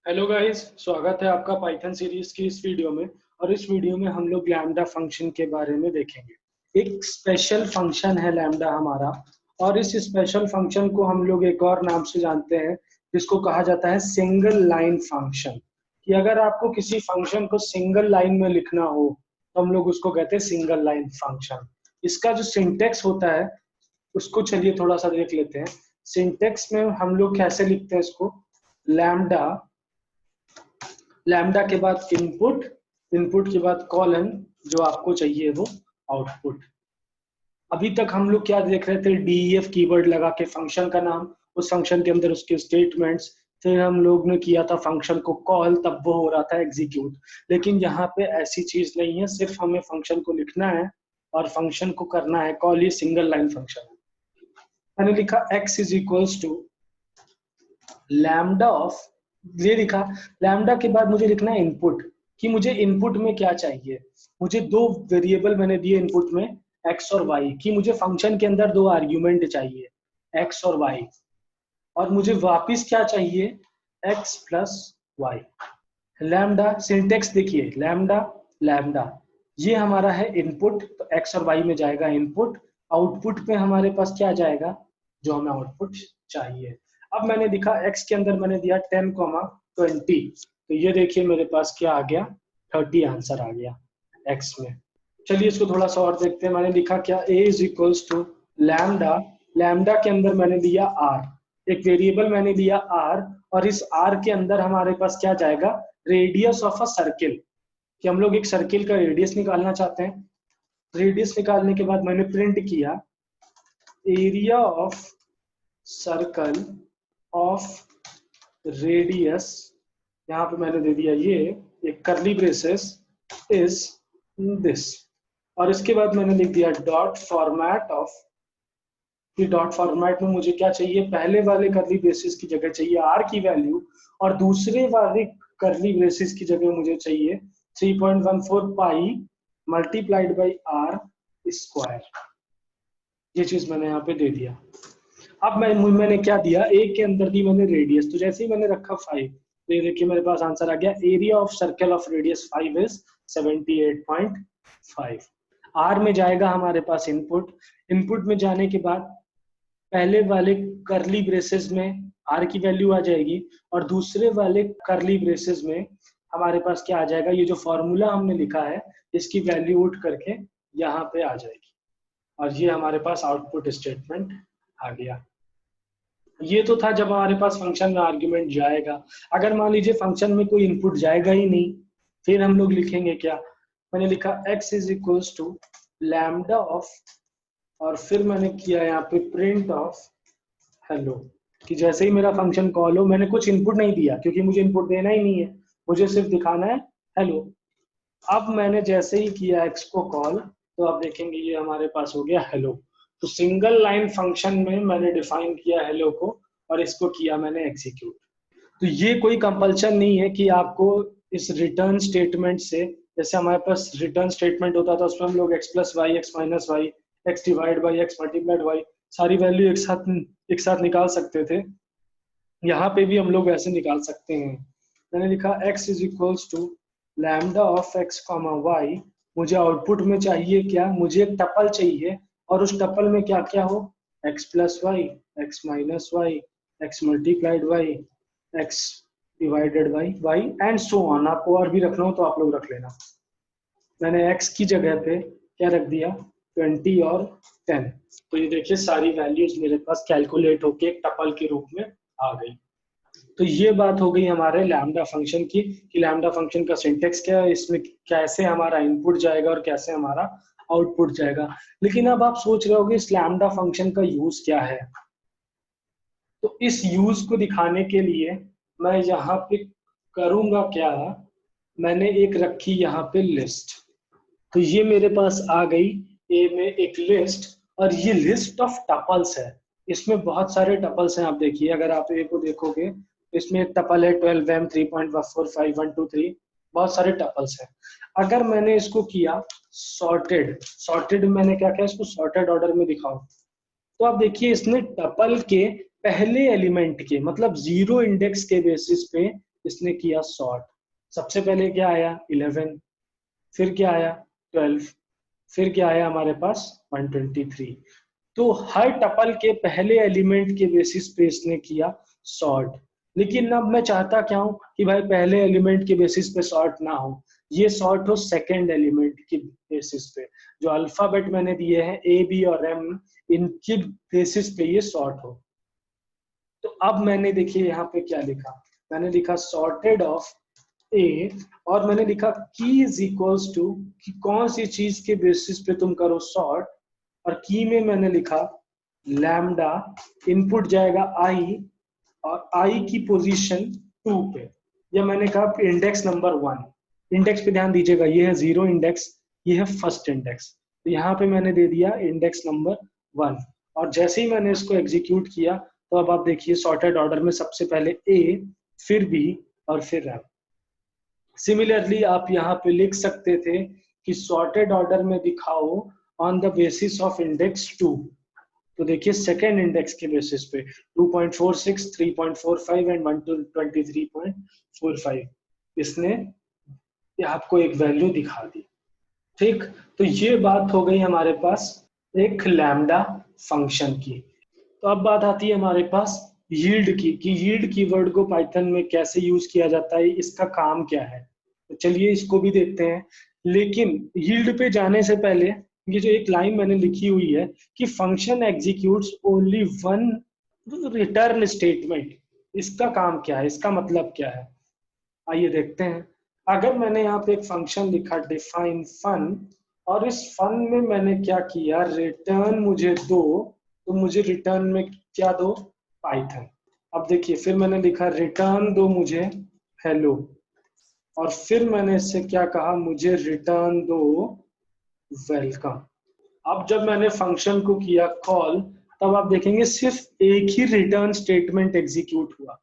Hello guys, स्वागत है आपका पाइथन सीरीज की इस वीडियो में। और इस वीडियो में हम लोग लैम्डा फंक्शन के बारे में देखेंगे। एक स्पेशल फंक्शन है लैम्डा हमारा, और इस स्पेशल फंक्शन को हम लोग एक और नाम से जानते हैं जिसको कहा जाता है सिंगल लाइन फंक्शन। कि अगर आपको किसी फंक्शन को सिंगल लाइन में लिखना हो तो हम लोग उसको कहते हैं सिंगल लाइन फंक्शन। इसका जो सिंटेक्स होता है उसको चलिए थोड़ा सा देख लेते हैं। सिंटेक्स में हम लोग कैसे लिखते हैं इसको, लैम्डा, लैम्डा के बाद इनपुट, इनपुट के बाद कॉलन, जो आपको चाहिए वो आउटपुट। अभी तक हम लोग क्या देख रहे थे, डीईएफ कीवर्ड लगा के फंक्शन का नाम, उस फंक्शन के अंदर उसके स्टेटमेंट्स, फिर हम लोग ने किया था फंक्शन को कॉल, तब वो हो रहा था एग्जीक्यूट। लेकिन यहाँ पे ऐसी चीज नहीं है, सिर्फ हमें फंक्शन को लिखना है और फंक्शन को करना है कॉल। ये सिंगल लाइन फंक्शन है। मैंने लिखा x is equals to lambda of, ये लिखा लैम्डा के बाद मुझे लिखना है इनपुट, कि मुझे इनपुट में क्या चाहिए। मुझे दो वेरिएबल मैंने दिए इनपुट में, x और y, कि मुझे फंक्शन के अंदर दो आर्ग्यूमेंट चाहिए x और y, और मुझे वापस क्या चाहिए, x plus Y. Lambda syntax देखिए, लैम्डा लैम्डा, ये हमारा है इनपुट, तो x और y में जाएगा इनपुट, आउटपुट पे हमारे पास क्या जाएगा, जो हमें आउटपुट चाहिए। अब मैंने लिखा x के अंदर मैंने दिया 10,20, तो ये देखिए मेरे पास क्या आ गया, 30 आंसर आ गया x में। चलिए इसको थोड़ा सा और देखते हैं। मैंने लिखा क्या, a is equals to lambda, lambda के अंदर मैंने दिया r, एक वेरिएबल मैंने दिया r, और इस r के अंदर हमारे पास क्या जाएगा, रेडियस ऑफ अ सर्किल, कि हम लोग एक सर्किल का रेडियस निकालना चाहते हैं। रेडियस निकालने के बाद मैंने प्रिंट किया area of circle of radius, यहाँ पे मैंने दे दिया ये एक करली ब्रेसेस इज दिस, और इसके बाद मैंने लिख दिया डॉट फॉर्मेट ऑफ, कि डॉट फॉर्मेट में मुझे क्या चाहिए, पहले वाले करली ब्रेसेस की जगह चाहिए r की वैल्यू, और दूसरे वाले करली ब्रेसेस की जगह मुझे चाहिए 3.14 pi multiplied by r square. ये चीज मैंने यहाँ पे दे दिया। अब मैंने क्या दिया, a के अंदर दी मैंने रेडियस, तो जैसे ही मैंने रखा 5, तो ये देखिए मेरे पास आंसर आ गया, area of circle of radius 5 is 78.5। r में जाएगा हमारे पास इनपुट, इनपुट में जाने के बाद पहले वाले करली ब्रेसेस में r की वैल्यू आ जाएगी, और दूसरे वाले करली ब्रेसेस में हमारे पास क्या आ जाएगा, ये जो फॉर्मूला हमने लिखा है इसकी वैल्यू उठ करके यहाँ पे आ जाएगी, और ये हमारे पास आउटपुट स्टेटमेंट आ गया। ये तो था जब हमारे पास फंक्शन में आर्ग्यूमेंट जाएगा। अगर मान लीजिए फंक्शन में कोई इनपुट जाएगा ही नहीं, फिर हम लोग लिखेंगे क्या, मैंने लिखा x is equals to lambda of, और फिर मैंने किया यहाँ पे प्रिंट ऑफ हेलो, कि जैसे ही मेरा फंक्शन कॉल हो, मैंने कुछ इनपुट नहीं दिया क्योंकि मुझे इनपुट देना ही नहीं है, मुझे सिर्फ दिखाना है हेलो। अब मैंने जैसे ही किया x को कॉल, तो आप देखेंगे ये हमारे पास हो गया हेलो। तो सिंगल लाइन फंक्शन में मैंने डिफाइन किया हेलो को, और इसको किया मैंने एग्जीक्यूट। तो ये कोई कंपल्शन नहीं है कि आपको इस रिटर्न स्टेटमेंट से, जैसे हमारे पास रिटर्न स्टेटमेंट होता था उसमें हम लोग x plus Y, X minus Y, X divide by X multiplied Y, सारी वैल्यू एक साथ निकाल सकते थे। यहाँ पे भी हम लोग ऐसे निकाल सकते हैं। मैंने लिखा x is equals to lambda of x comma Y, मुझे आउटपुट में चाहिए क्या, मुझे एक टपल चाहिए, और उस टपल में क्या क्या हो, x plus Y, X minus Y, X multiplied Y, X divided by Y, and so on. आपको और भी रखना हो तो आप लोग रख लेना। मैंने x की जगह पे क्या रख दिया, 20 और 10। तो ये देखिए सारी वैल्यूज मेरे पास कैलकुलेट होके एक टपल के रूप में आ गई। तो ये बात हो गई हमारे लैम्डा फंक्शन की, कि लैम्डा फंक्शन का सिंटेक्स क्या है, इसमें कैसे हमारा इनपुट जाएगा और कैसे हमारा आउटपुट जाएगा। लेकिन अब आप सोच रहे होगे इस लैम्डा फंक्शन का यूज क्या है। तो इस यूज को दिखाने के लिए मैं यहाँ पे करूंगा क्या, मैंने एक रखी यहाँ पे लिस्ट, तो ये मेरे पास आ गई ए में एक लिस्ट, और ये लिस्ट ऑफ टपल्स है। इसमें बहुत सारे टपल्स हैं, आप देखिए अगर आप ए को देखोगे, इसमें टपल है 12m 3.45 बहुत सारे टपल्स हैं। अगर मैंने इसको किया सॉर्टेड, सॉर्टेड मैंने क्या किया, इसको सॉर्टेड ऑर्डर में दिखाऊं, तो आप देखिए इसने टपल के पहले एलिमेंट के, मतलब जीरो इंडेक्स के बेसिस पे इसने किया सॉर्ट। सबसे पहले क्या आया 11, फिर क्या आया 12, फिर क्या आया हमारे पास 123। तो हर टपल के पहले एलिमेंट के बेसिस पे इसने किया सॉर्ट। लेकिन अब मैं चाहता क्या हूं कि भाई पहले एलिमेंट के बेसिस पे सॉर्ट ना हो, ये सॉर्ट हो सेकंड एलिमेंट के बेसिस पे। जो अल्फाबेट मैंने दिए हैं ए बी और एम, इनके बेसिस पे ये सॉर्ट हो। तो अब मैंने देखिए यहाँ पे क्या लिखा, मैंने लिखा सॉर्टेड ऑफ ए, और मैंने लिखा की इज इक्वल्स टू कि कौन सी चीज के बेसिस पे तुम करो सॉर्ट, और की में मैंने लिखा लैम्डा, इनपुट जाएगा आई, और आई की पोजीशन 2 पे, या मैंने कहा इंडेक्स नंबर 1। इंडेक्स पे ध्यान दीजिएगा, ये है 0 इंडेक्स, ये है फर्स्ट इंडेक्स। तो यहाँ पे मैंने दे दिया इंडेक्स नंबर 1, और जैसे ही मैंने इसको एग्जीक्यूट किया तो अब आप देखिए सॉर्टेड ऑर्डर में सबसे पहले ए, फिर बी, और फिर एम। सिमिलरली आप यहाँ पे लिख सकते थे कि सॉर्टेड ऑर्डर में दिखाओ on the basis of index 2। तो देखिए सेकेंड इंडेक्स के बेसिस पे 2.46, 3.45 एंड 123.45 इसने आपको एक वैल्यू दिखा दी। ठीक, तो ये बात हो गई हमारे पास एक लैम्डा फंक्शन की। तो अब बात आती है हमारे पास यील्ड की, कि यील्ड कीवर्ड को पाइथन में कैसे यूज किया जाता है, इसका काम क्या है। तो चलिए इसको भी देखते हैं। लेकिन यील्ड पे जाने से पहले ये जो एक लाइन मैंने लिखी हुई है कि function executes only one return statement, इसका काम क्या है, इसका मतलब क्या है, आइए देखते हैं। अगर मैंने यहाँ पे एक फंक्शन लिखा डिफाइन फन, और इस फन में मैंने क्या किया, रिटर्न मुझे दो, तो मुझे रिटर्न में क्या दो, पाइथन। अब देखिए फिर मैंने लिखा रिटर्न दो मुझे हेलो, और फिर मैंने इससे क्या कहा, मुझे रिटर्न दो वेलकम। अब जब मैंने फंक्शन को किया कॉल, तब आप देखेंगे सिर्फ एक ही रिटर्न स्टेटमेंट एग्जीक्यूट हुआ।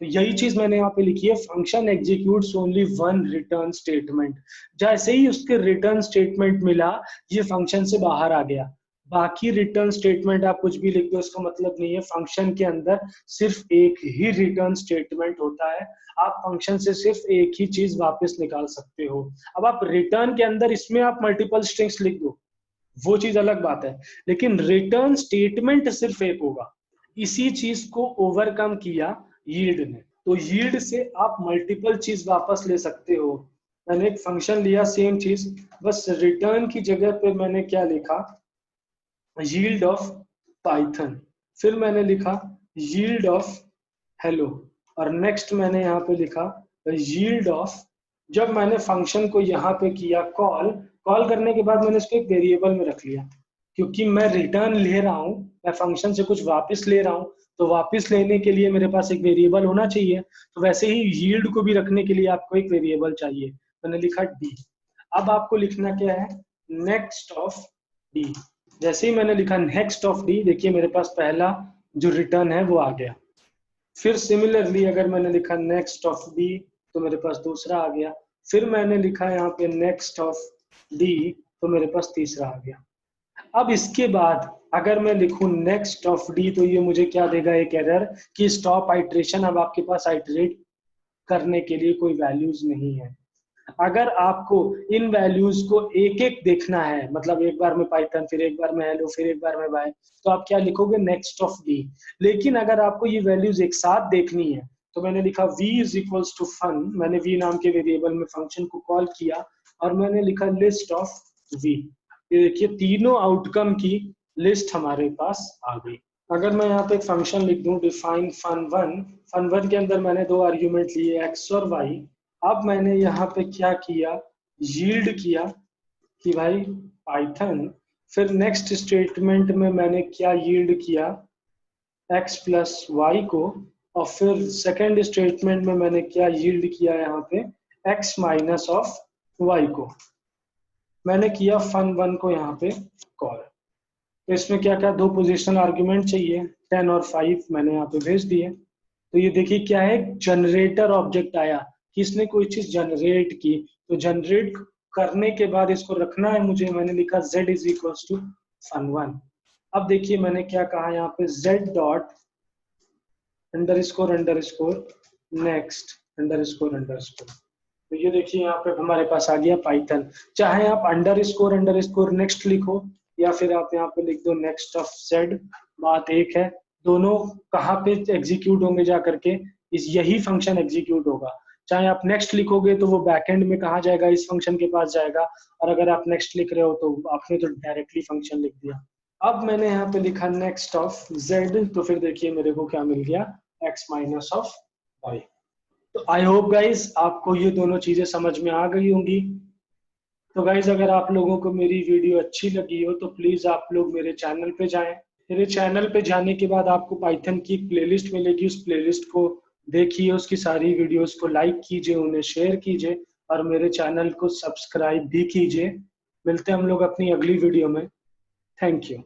तो यही चीज मैंने यहाँ पे लिखी है, function executes only one return statement. जैसे ही उसके रिटर्न स्टेटमेंट मिला, ये फंक्शन से बाहर आ गया। बाकी रिटर्न स्टेटमेंट आप कुछ भी लिख दो, इसका मतलब नहीं है। फंक्शन के अंदर सिर्फ एक ही रिटर्न स्टेटमेंट होता है। आप फंक्शन से सिर्फ एक ही चीज वापस निकाल सकते हो। अब आप रिटर्न के अंदर इसमें आप मल्टीपल स्ट्रिंग्स लिख दो, वो चीज अलग बात है, लेकिन रिटर्न स्टेटमेंट सिर्फ एक होगा। इसी चीज को ओवरकम किया यील्ड ने। तो यील्ड से आप मल्टीपल चीज वापस ले सकते हो। मैंने एक फंक्शन लिया सेम चीज, बस रिटर्न की जगह पे मैंने क्या लिखा, यील्ड ऑफ पाइथन, फिर मैंने लिखा यील्ड ऑफ हेलो, और नेक्स्ट मैंने यहाँ पे लिखा यील्ड ऑफ। जब मैंने फंक्शन को यहाँ पे किया कॉल, कॉल करने के बाद मैंने इसको एक वेरिएबल में रख लिया, क्योंकि मैं रिटर्न ले रहा हूँ, मैं फंक्शन से कुछ वापस ले रहा हूँ, तो वापस लेने के लिए मेरे पास एक वेरिएबल होना चाहिए। तो वैसे ही यील्ड को भी रखने के लिए आपको एक वेरिएबल चाहिए, मैंने लिखा डी। अब आपको लिखना क्या है, नेक्स्ट ऑफ डी। जैसे ही मैंने लिखा नेक्स्ट ऑफ डी, देखिए मेरे पास पहला जो रिटर्न है वो आ गया। फिर सिमिलरली अगर मैंने लिखा नेक्स्ट ऑफ डी, तो मेरे पास दूसरा आ गया। फिर मैंने लिखा यहाँ पे नेक्स्ट ऑफ डी, तो मेरे पास तीसरा आ गया। अब इसके बाद अगर मैं लिखूं नेक्स्ट ऑफ डी, तो ये मुझे क्या देगा, एक एरर कि स्टॉप आइट्रेशन, अब आपके पास आइट्रेट करने के लिए कोई वैल्यूज नहीं है। अगर आपको इन वैल्यूज को एक एक देखना है, मतलब एक बार में पाइथन, फिर एक बार में हेलो, फिर एक बार में बाय, तो आप क्या लिखोगे, नेक्स्ट ऑफ डी। लेकिन अगर आपको ये वैल्यूज एक साथ देखनी है, तो मैंने लिखा v is equals to fun, मैंने v नाम के वेरिएबल में फंक्शन को कॉल किया, और मैंने लिखा लिस्ट ऑफ v। ये देखिए तीनों आउटकम की लिस्ट हमारे पास आ गई। अगर मैं यहाँ पे एक फंक्शन लिख दूं डिफाइन fun1, fun1 के अंदर मैंने दो आर्ग्यूमेंट लिए x और y। अब मैंने यहाँ पे क्या किया, यील्ड किया कि भाई पाइथन, फिर नेक्स्ट स्टेटमेंट में मैंने क्या यील्ड किया, x प्लस वाई को, और फिर सेकेंड स्टेटमेंट में मैंने क्या यील्ड किया, यहाँ पे x माइनस ऑफ वाई को। मैंने किया fun1 को यहाँ पे कॉल। तो इसमें क्या क्या, दो पोजिशनल आर्ग्यूमेंट चाहिए, 10 और 5 मैंने यहाँ पे भेज दिए। तो ये देखिए क्या है, जनरेटर ऑब्जेक्ट आया कि इसने कोई चीज जनरेट की। तो जनरेट करने के बाद इसको रखना है मुझे, मैंने लिखा z is equals to fun1। अब देखिए मैंने क्या कहा यहाँ पे, z dot underscore underscore next underscore. तो ये देखिए यहाँ पे हमारे पास आ गया पाइथन। चाहे आप अंडरस्कोर नेक्स्ट लिखो या फिर आप यहाँ पे लिख दो नेक्स्ट ऑफ जेड, बात एक है। दोनों कहाँ पे एग्जीक्यूट होंगे जा करके, इस यही फंक्शन एग्जीक्यूट होगा। चाहे आप नेक्स्ट लिखोगे तो वो बैकएंड में कहाँ जाएगा, इस फंक्शन के पास जाएगा। और अगर आप नेक्स्ट लिख रहे हो तो आपने तो डायरेक्टली फंक्शन लिख दिया। अब मैंने यहाँ पे लिखा नेक्स्ट ऑफ जेड, तो फिर देखिए मेरे को क्या मिल गया, एक्स माइनस ऑफ वाई। तो आई होप गाइज आपको ये दोनों चीजें समझ में आ गई होंगी। तो गाइज अगर आप लोगों को मेरी वीडियो अच्छी लगी हो तो प्लीज आप लोग मेरे चैनल पे जाएं। मेरे चैनल पे जाने के बाद आपको पाइथन की एक प्लेलिस्ट मिलेगी, उस प्लेलिस्ट को देखिए, उसकी सारी वीडियोस को लाइक कीजिए, उन्हें शेयर कीजिए और मेरे चैनल को सब्सक्राइब भी कीजिए। मिलते हैं हम लोग अपनी अगली वीडियो में। Thank you.